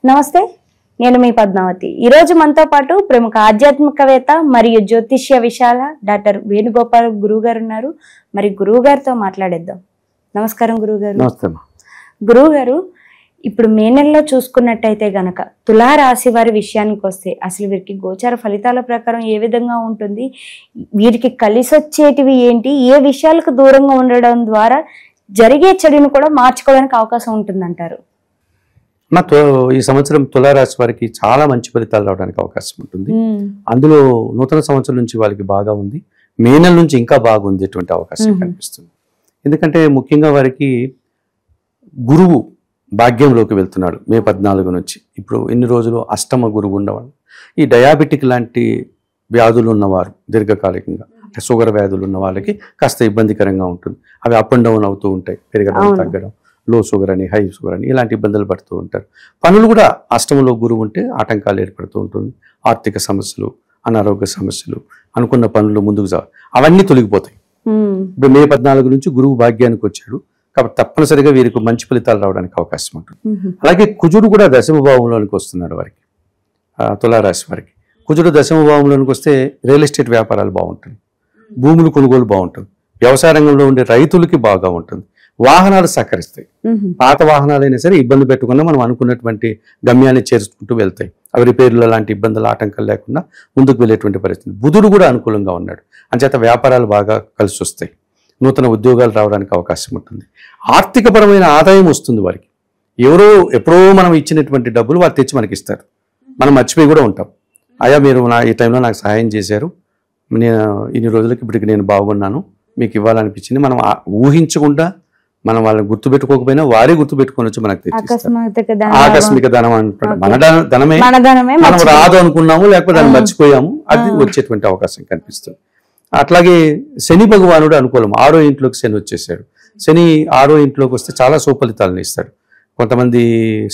నమస్తే, నేను మీ పద్మావతి. ఈరోజు మనతో పాటు ప్రముఖ ఆధ్యాత్మికవేత్త మరియు జ్యోతిష్య విశాల డాక్టర్ వేణుగోపాల్ గురువు గారు ఉన్నారు. మరి గురువు గారితో మాట్లాడేద్దాం. నమస్కారం గురువు గారు. గురువు గారు, ఇప్పుడు మే నెలలో చూసుకున్నట్టయితే గనక తులారాశి వారి విషయానికి వస్తే అసలు వీరికి గోచార ఫలితాల ప్రకారం ఏ విధంగా ఉంటుంది, వీరికి కలిసి వచ్చేటివి ఏంటి, ఏ విషయాలకు దూరంగా ఉండడం ద్వారా జరిగే చెడును కూడా మార్చుకోవడానికి అవకాశం ఉంటుందంటారు? ఈ సంవత్సరం తులారాశి వారికి చాలా మంచి ఫలితాలు రావడానికి అవకాశం ఉంటుంది. అందులో నూతన సంవత్సరం నుంచి వాళ్ళకి బాగా ఉంది, మే నెల నుంచి ఇంకా బాగుంది అటువంటి అవకాశం కనిపిస్తుంది. ఎందుకంటే ముఖ్యంగా వారికి గురువు భాగ్యంలోకి వెళ్తున్నాడు మే 14 నుంచి. ఇప్పుడు ఇన్ని రోజులు అష్టమ గురువు ఉన్నవాళ్ళు, ఈ డయాబెటిక్ లాంటి వ్యాధులు ఉన్నవారు దీర్ఘకాలికంగా, అంటే షుగర్ వ్యాధులు ఉన్న వాళ్ళకి కాస్త ఇబ్బందికరంగా ఉంటుంది. అవి అప్ అండ్ డౌన్ అవుతూ ఉంటాయి, పెరగడం తగ్గడం, లో షుగర్ అని హై షుగర్ అని ఇలాంటి ఇబ్బందులు పడుతూ ఉంటారు. పనులు కూడా అష్టమంలో గురువు ఉంటే ఆటంకాలు ఏర్పడుతూ ఉంటుంది. ఆర్థిక సమస్యలు, అనారోగ్య సమస్యలు, అనుకున్న పనులు ముందుకు అవన్నీ తొలగిపోతాయి. ఇప్పుడు మే 14 నుంచి గురువు భాగ్యానికి వచ్చాడు కాబట్టి తప్పనిసరిగా వీరికి మంచి ఫలితాలు రావడానికి అవకాశం ఉంటుంది. అలాగే కుజుడు కూడా దశమ భావంలోనికి వస్తున్నాడు వారికి, తులారాశి వారికి. కుజుడు దశమ భావంలోనికి వస్తే రియల్ ఎస్టేట్ వ్యాపారాలు బాగుంటుంది, భూములు కొనుగోలు బాగుంటుంది, వ్యవసాయ రంగంలో ఉండే రైతులకి బాగా ఉంటుంది, వాహనాలు సహకరిస్తాయి. పాత వాహనాలైనా సరే ఇబ్బంది పెట్టకుండా మనం అనుకున్నటువంటి గమ్యాన్ని చేర్చుకుంటూ వెళ్తాయి. అవి రిపేర్లు లాంటి ఇబ్బందులు ఆటంకాలు లేకుండా ముందుకు వెళ్ళేటువంటి పరిస్థితి. బుధుడు కూడా అనుకూలంగా ఉన్నాడు, అంచేత వ్యాపారాలు బాగా కలిసి వస్తాయి, నూతన ఉద్యోగాలు రావడానికి అవకాశం ఉంటుంది. ఆర్థికపరమైన ఆదాయం వస్తుంది వారికి. ఎప్పుడో మనం ఇచ్చినటువంటి డబ్బులు వారు తెచ్చి మనకి ఇస్తారు, మనం మర్చిపోయి కూడా ఉంటాం. అయ్యా మీరు ఈ టైంలో నాకు సహాయం చేశారు, నేను ఇన్ని రోజులకి ఇప్పటికి నేను బాగున్నాను, మీకు ఇవ్వాలనిపించింది. మనం ఊహించకుండా మనం వాళ్ళని గుర్తుపెట్టుకోకపోయినా వారే గుర్తుపెట్టుకొని వచ్చి మనకు తెచ్చిస్తారు. ఆకస్మిక ధనం అంటారు, మన ధనమే మనం రాదు అనుకున్నాము, లేకపోతే దాన్ని మర్చిపోయాము, అది వచ్చేటువంటి అవకాశం కనిపిస్తుంది. అట్లాగే శని భగవానుడు అనుకూలం, 6వ ఇంట్లోకి శని వచ్చేసాడు. శని 6వ ఇంట్లోకి వస్తే చాలా సుఫలితాలను ఇస్తాడు. కొంతమంది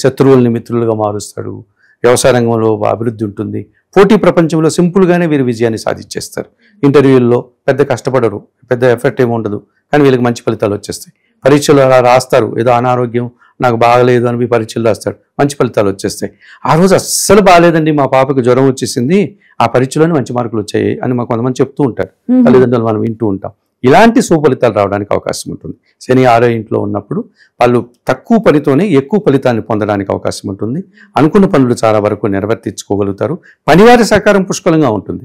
శత్రువుల్ని మిత్రులుగా మారుస్తాడు, వ్యవసాయ రంగంలో అభివృద్ధి ఉంటుంది, పోటీ ప్రపంచంలో సింపుల్గానే వీరు విజయాన్ని సాధించేస్తారు. ఇంటర్వ్యూల్లో పెద్ద కష్టపడరు, పెద్ద ఎఫర్ట్ ఏమి ఉండదు, కానీ వీళ్ళకి మంచి ఫలితాలు వచ్చేస్తాయి. పరీక్షలు అలా రాస్తారు, ఏదో అనారోగ్యం నాకు బాగలేదు అని మీ పరీక్షలు రాస్తాడు, మంచి ఫలితాలు వచ్చేస్తాయి. ఆ రోజు అస్సలు బాగాలేదండి, మా పాపకి జ్వరం వచ్చేసింది, ఆ పరీక్షలోనే మంచి మార్కులు వచ్చాయి అని మాకు కొంతమంది చెప్తూ ఉంటారు, తల్లిదండ్రులు మనం వింటూ ఉంటాం. ఇలాంటి సుఫలితాలు రావడానికి అవకాశం ఉంటుంది. శని 6వ ఇంట్లో ఉన్నప్పుడు వాళ్ళు తక్కువ పనితోనే ఎక్కువ ఫలితాన్ని పొందడానికి అవకాశం ఉంటుంది. అనుకున్న పనులు చాలా వరకు నెరవేర్తించుకోగలుగుతారు. పనివారి సహకారం పుష్కలంగా ఉంటుంది.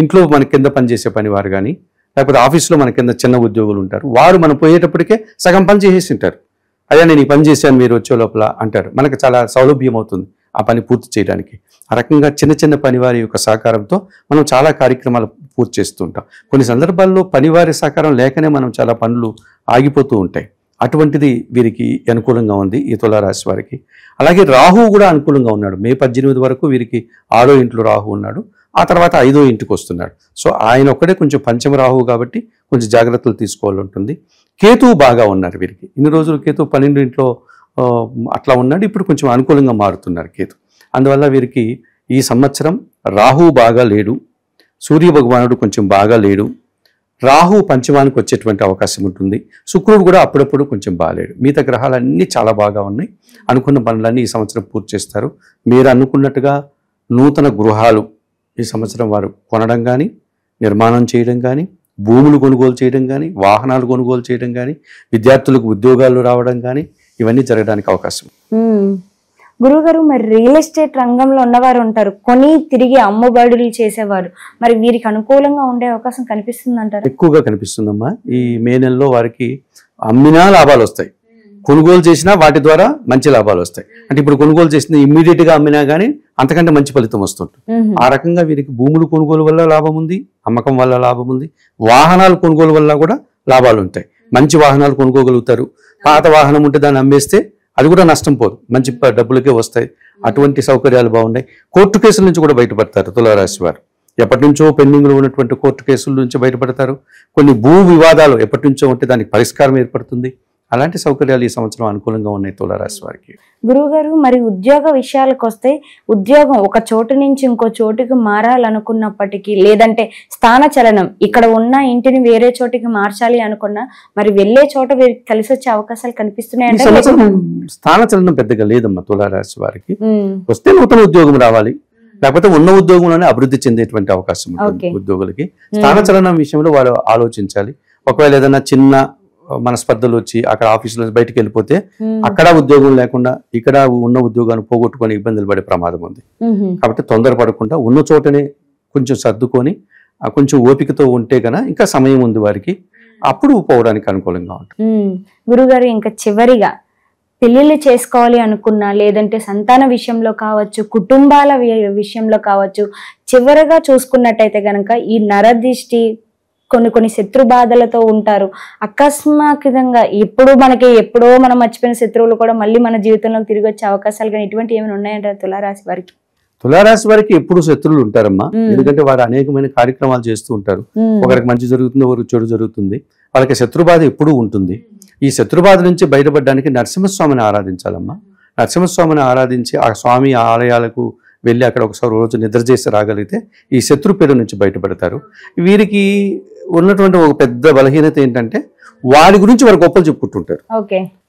ఇంట్లో మన కింద పనిచేసే పనివారు కానీ, లేకపోతే ఆఫీస్లో మన కింద చిన్న ఉద్యోగులు ఉంటారు, వారు మనం పోయేటప్పటికే సగం పని చేసేసి ఉంటారు. అయ్యా నేను ఈ పని చేశాను మీరు వచ్చే లోపల అంటారు. మనకు చాలా సౌలభ్యం అవుతుంది ఆ పని పూర్తి చేయడానికి. ఆ రకంగా చిన్న చిన్న పనివారి యొక్క సహకారంతో మనం చాలా కార్యక్రమాలు పూర్తి చేస్తూ ఉంటాం. కొన్ని సందర్భాల్లో పనివారి సహకారం లేకనే మనం చాలా పనులు ఆగిపోతూ ఉంటాయి. అటువంటిది వీరికి అనుకూలంగా ఉంది ఈ తులారాశి వారికి. అలాగే రాహువు కూడా అనుకూలంగా ఉన్నాడు. మే 18 వరకు వీరికి 6వ ఇంట్లో రాహు ఉన్నాడు, ఆ తర్వాత 5వ ఇంటికి వస్తున్నాడు. సో ఆయన ఒక్కడే కొంచెం పంచమ రాహువు కాబట్టి కొంచెం జాగ్రత్తలు తీసుకోవాలి ఉంటుంది. కేతువు బాగా ఉన్నారు వీరికి. ఇన్ని రోజులు కేతు 12 ఇంట్లో అట్లా ఉన్నాడు, ఇప్పుడు కొంచెం అనుకూలంగా మారుతున్నారు కేతు. అందువల్ల వీరికి ఈ సంవత్సరం రాహువు బాగా లేడు, సూర్య భగవానుడు కొంచెం బాగా లేడు, రాహు పంచమానికి వచ్చేటువంటి అవకాశం ఉంటుంది. శుక్రుడు కూడా అప్పుడప్పుడు కొంచెం బాగాలేడు. మిగతా గ్రహాలన్నీ చాలా బాగా ఉన్నాయి. అనుకున్న పనులన్నీ ఈ సంవత్సరం పూర్తి చేస్తారు. మీరు అనుకున్నట్టుగా నూతన గృహాలు ఈ సంవత్సరం వారు కొనడం కానీ, నిర్మాణం చేయడం కానీ, భూములు కొనుగోలు చేయడం కానీ, వాహనాలు కొనుగోలు చేయడం కానీ, విద్యార్థులకు ఉద్యోగాలు రావడం కానీ ఇవన్నీ జరగడానికి అవకాశం. గురువుగారు, మరి రియల్ ఎస్టేట్ రంగంలో ఉన్నవారు ఉంటారు, కొని తిరిగి అమ్ముబడులు చేసేవారు, మరి వీరికి అనుకూలంగా ఉండే అవకాశం కనిపిస్తుంది అంటారు? ఎక్కువగా కనిపిస్తుందమ్మా. ఈ మే నెలలో వారికి అమ్మినా లాభాలు వస్తాయి, కొనుగోలు చేసినా వాటి ద్వారా మంచి లాభాలు వస్తాయి. అంటే ఇప్పుడు కొనుగోలు చేసిన ఇమ్మీడియట్ గా అమ్మినా కానీ అంతకంటే మంచి ఫలితం వస్తుంటుంది. ఆ రకంగా వీరికి భూములు కొనుగోలు వల్ల లాభం ఉంది, అమ్మకం వల్ల లాభం ఉంది, వాహనాలు కొనుగోలు వల్ల కూడా లాభాలు ఉంటాయి. మంచి వాహనాలు కొనుక్కోగలుగుతారు. పాత వాహనం ఉంటే దాన్ని అమ్మేస్తే అది కూడా నష్టం పోదు, మంచి డబ్బులకే వస్తాయి. అటువంటి సౌకర్యాలు బాగున్నాయి. కోర్టు కేసుల నుంచి కూడా బయటపడతారు తులారాశి వారు. ఎప్పటి నుంచో పెండింగ్లో ఉన్నటువంటి కోర్టు కేసుల నుంచి బయటపడతారు. కొన్ని భూ వివాదాలు ఎప్పటి నుంచో ఉంటే దానికి పరిష్కారం ఏర్పడుతుంది. అలాంటి సౌకర్యాలు ఈ సంవత్సరం అనుకూలంగా ఉన్నాయి తులారాశి వారికి. గురువుగారు, మరి ఉద్యోగ విషయాలకు వస్తే ఉద్యోగం ఒక చోటు నుంచి ఇంకో చోటుకి మారాలనుకున్నప్పటికీ, లేదంటే స్థాన చలనం ఇక్కడ ఉన్న ఇంటిని వేరే చోటికి మార్చాలి అనుకున్నా మరి వెళ్లే చోట వీరికి కలిసి వచ్చే అవకాశాలు కనిపిస్తున్నాయంటే స్థాన చలనం పెద్దగా లేదమ్మా తులారాశి వారికి. వస్తే నూతన ఉద్యోగం రావాలి, లేకపోతే ఉన్న ఉద్యోగంలోనే అభివృద్ధి చెందేటువంటి అవకాశం ఉంటుంది ఉద్యోగులకి. స్థాన చలనం విషయంలో వాళ్ళు ఆలోచించాలి. ఒకవేళ ఏదైనా చిన్న మనస్పర్ధలు వచ్చి అక్కడ ఆఫీసులో బయటకు వెళ్ళిపోతే అక్కడ ఉద్యోగం లేకుండా ఇక్కడ ఉన్న ఉద్యోగాన్ని పోగొట్టుకొని ఇబ్బందులు పడే ప్రమాదం ఉంది. కాబట్టి తొందరపడకుండా ఉన్న చోటనే కొంచెం సర్దుకొని కొంచెం ఓపికతో ఉంటే గన ఇంకా సమయం ఉంది వారికి, అప్పుడు పోవడానికి అనుకూలంగా ఉంటుంది. గురుగారు, ఇంకా చివరిగా పెళ్లిళ్ళు చేసుకోవాలి అనుకున్నా, లేదంటే సంతాన విషయంలో కావచ్చు, కుటుంబాల విషయంలో కావచ్చు, చివరగా చూసుకున్నట్టయితే గనక ఈ నరదిష్టి, కొన్ని శత్రు బాధలతో ఉంటారు. అకస్మాత్తుగా ఎప్పుడో మనం మర్చిపోయిన శత్రువులు కూడా మళ్ళీ మన జీవితంలో తిరిగి వచ్చే అవకాశాలు కానీ ఇటువంటి ఏమైనా ఉన్నాయంటారు తులారాశి వారికి? తులారాశి వారికి ఎప్పుడు శత్రువులు ఉంటారమ్మా, ఎందుకంటే వారు అనేకమైన కార్యక్రమాలు చేస్తూ ఉంటారు. ఒకరికి మంచి జరుగుతుంది, ఒకరికి చెడు జరుగుతుంది. వాళ్ళకి శత్రుబాధ ఎప్పుడూ ఉంటుంది. ఈ శత్రుబాధ నుంచి బయటపడడానికి నరసింహస్వామిని ఆరాధించాలమ్మా. నరసింహస్వామిని ఆరాధించి ఆ స్వామి ఆలయాలకు వెళ్ళి అక్కడ ఒకసారి రోజు నిద్ర చేసి రాగలిగితే ఈ శత్రుపీడ నుంచి బయటపడతారు. వీరికి ఉన్నటువంటి ఒక పెద్ద బలహీనత ఏంటంటే వారి గురించి వారు గొప్పలు చెప్పుకుంటుంటారు.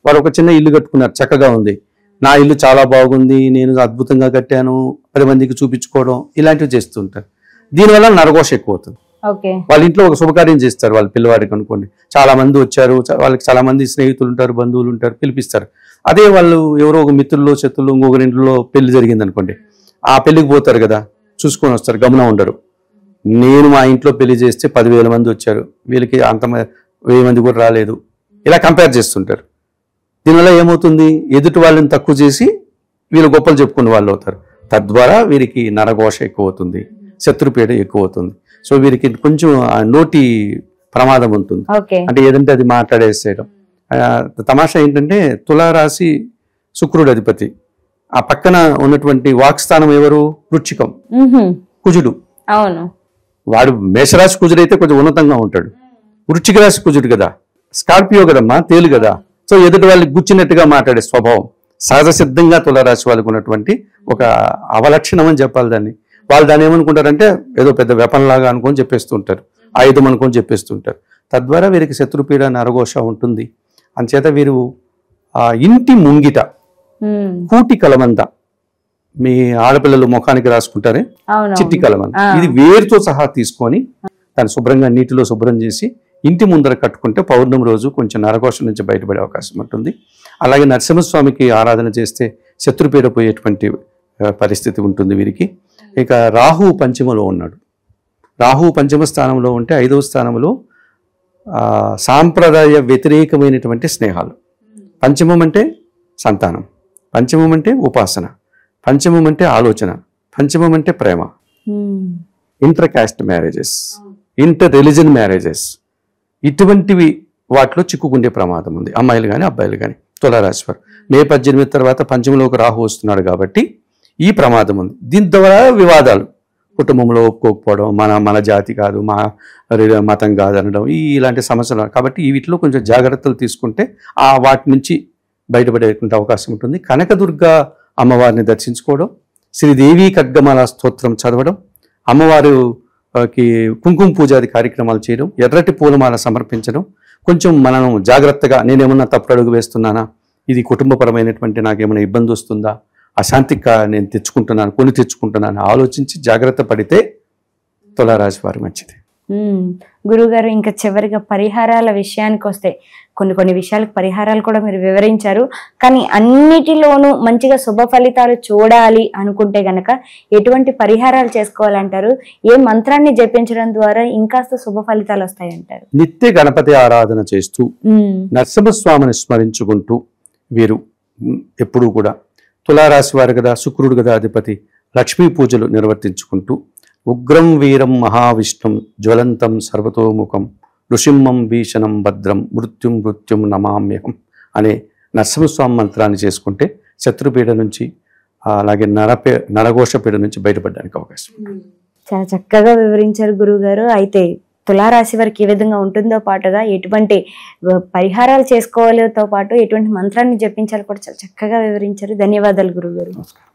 వారు ఒక చిన్న ఇల్లు కట్టుకున్నారు, చక్కగా ఉంది, నా ఇల్లు చాలా బాగుంది, నేను అద్భుతంగా కట్టాను, 10 మందికి చూపించుకోవడం, ఇలాంటివి చేస్తుంటారు. దీనివల్ల నరఘోష ఎక్కువ అవుతుంది. వాళ్ళ ఇంట్లో ఒక శుభకార్యం చేస్తారు, వాళ్ళ పిల్లవాడికి అనుకోండి, చాలా మంది వచ్చారు, వాళ్ళకి చాలా మంది స్నేహితులు ఉంటారు, బంధువులు ఉంటారు, పిలిపిస్తారు. అదే వాళ్ళు ఎవరో ఒక మిత్రుల్లో శత్రులు ఇంకొకరింట్లో పెళ్లి జరిగింది అనుకోండి, ఆ పెళ్లికి పోతారు కదా, చూసుకొని వస్తారు, గమనం ఉండరు. నేను మా ఇంట్లో పెళ్లి చేస్తే 10,000 మంది వచ్చారు, వీళ్ళకి అంత 1000 మంది కూడా రాలేదు, ఇలా కంపేర్ చేస్తుంటారు. దీనివల్ల ఏమవుతుంది, ఎదుటి వాళ్ళని తక్కువ చేసి వీళ్ళు గొప్పలు చెప్పుకునే వాళ్ళు అవుతారు. తద్వారా వీరికి నరఘోష ఎక్కువ అవుతుంది, శత్రుపీడ ఎక్కువ అవుతుంది. సో వీరికి కొంచెం నోటి ప్రమాదం ఉంటుంది. అంటే ఏదంటే అది మాట్లాడేసేయడం. తమాషా ఏంటంటే తులారాశి శుక్రుడు అధిపతి, ఆ పక్కన ఉన్నటువంటి వాక్స్థానం ఎవరు, వృశ్చికం, కుజుడు. అవును, వాడు మేషరాశి కుజుడు అయితే కొంచెం ఉన్నతంగా ఉంటాడు, వృశ్చిక రాశి కుజుడు కదా, స్కార్పియో కదమ్మా, తేలు కదా. సో ఎదుటి వాళ్ళకి గుచ్చినట్టుగా మాట్లాడే స్వభావం సహజ సిద్ధంగా తులారాశి వాళ్ళకు ఉన్నటువంటి ఒక అవలక్షణం అని చెప్పాలి దాన్ని. వాళ్ళు దాన్ని ఏమనుకుంటారంటే ఏదో పెద్ద వెపన్ లాగా అనుకొని చెప్పేస్తూ ఉంటారు, ఆయుధం అనుకొని చెప్పేస్తుంటారు. తద్వారా వీరికి శత్రుపీడ నరఘోష ఉంటుంది. అంచేత వీరు ఆ ఇంటి ముంగిట కూటి కలమంద, మీ ఆడపిల్లలు ముఖానికి రాసుకుంటారే చిట్టి కలమంద, ఇది వేరుతో సహా తీసుకొని దాన్ని శుభ్రంగా నీటిలో శుభ్రం చేసి ఇంటి ముందర కట్టుకుంటే పౌర్ణమి రోజు కొంచెం నరఘోష నుంచి బయటపడే అవకాశం ఉంటుంది. అలాగే నరసింహస్వామికి ఆరాధన చేస్తే శత్రుపీడ పోయేటువంటి పరిస్థితి ఉంటుంది వీరికి. ఇక రాహు పంచమలో ఉన్నాడు, రాహు పంచమ స్థానంలో ఉంటే 5వ స్థానంలో సాంప్రదాయ వ్యతిరేకమైనటువంటి స్నేహాలు. పంచమం అంటే సంతానం, పంచమం అంటే ఉపాసన, పంచమం అంటే ఆలోచన, పంచమం అంటే ప్రేమ, inter caste marriages, inter religion marriages, ఇటువంటివి వాటిలో చిక్కుకుండే ప్రమాదం ఉంది, అమ్మాయిలు కానీ అబ్బాయిలు కానీ. తులారాశి వారు మే 18 తర్వాత పంచమంలోకి రాహు వస్తున్నాడు కాబట్టి ఈ ప్రమాదం ఉంది. దీని ద్వారా వివాదాలు, కుటుంబంలో ఒప్పుకోకపోవడం, మన జాతి కాదు, మా మతం కాదు అనడం, ఇలాంటి సమస్యలు. కాబట్టి వీటిలో కొంచెం జాగ్రత్తలు తీసుకుంటే వాటి నుంచి బయటపడేటువంటి అవకాశం ఉంటుంది. కనకదుర్గ అమ్మవారిని దర్శించుకోవడం, శ్రీదేవి ఖడ్గమాల స్తోత్రం చదవడం, అమ్మవారికి కుంకుమ పూజాది కార్యక్రమాలు చేయడం, ఎర్రటి పూలమాల సమర్పించడం, కొంచెం మనం జాగ్రత్తగా నేనేమన్నా తప్పుడు అడుగు వేస్తున్నానా, ఇది కుటుంబపరమైనటువంటి నాకేమైనా ఇబ్బంది వస్తుందా, అశాంతిగా నేను కొని తెచ్చుకుంటున్నాను ఆలోచించి జాగ్రత్త పడితే తులారాశి వారి మంచిది. గురుగారు, ఇంకా చివరిగా పరిహారాల విషయానికి వస్తే కొన్ని విషయాలకు పరిహారాలు కూడా మీరు వివరించారు. కానీ అన్నిటిలోనూ మంచిగా శుభ ఫలితాలు చూడాలి అనుకుంటే గనక ఎటువంటి పరిహారాలు చేసుకోవాలంటారు? ఏ మంత్రాన్ని జపించడం ద్వారా ఇంకాస్త శుభ ఫలితాలు వస్తాయంటారు? నిత్య గణపతి ఆరాధన చేస్తూ నరసింహస్వామిని స్మరించుకుంటూ వీరు ఎప్పుడూ కూడా, తులారాశి వారు కదా, శుక్రుడు కదా అధిపతి, లక్ష్మీ పూజలు నిర్వర్తించుకుంటూ ఉగ్రం వీరం మహావిష్ణుం జ్వలంతం సర్వతోముఖం నృసింహం భీషణం భద్రం మృత్యుం నమామ్యహం అనే నరసింహస్వామి మంత్రాన్ని చేసుకుంటే శత్రుపీడ నుంచి అలాగే నరఘోష పీడ నుంచి బయటపడడానికి అవకాశం. చాలా చక్కగా వివరించారు గురువుగారు. అయితే తులారాశి వారికి ఏ విధంగా ఉంటుందో పాటుగా ఎటువంటి పరిహారాలు చేసుకోవాలితో పాటు ఎటువంటి మంత్రాన్ని జపించాలో కూడా చాలా చక్కగా వివరించారు. ధన్యవాదాలు గురుగారు. నమస్కారం.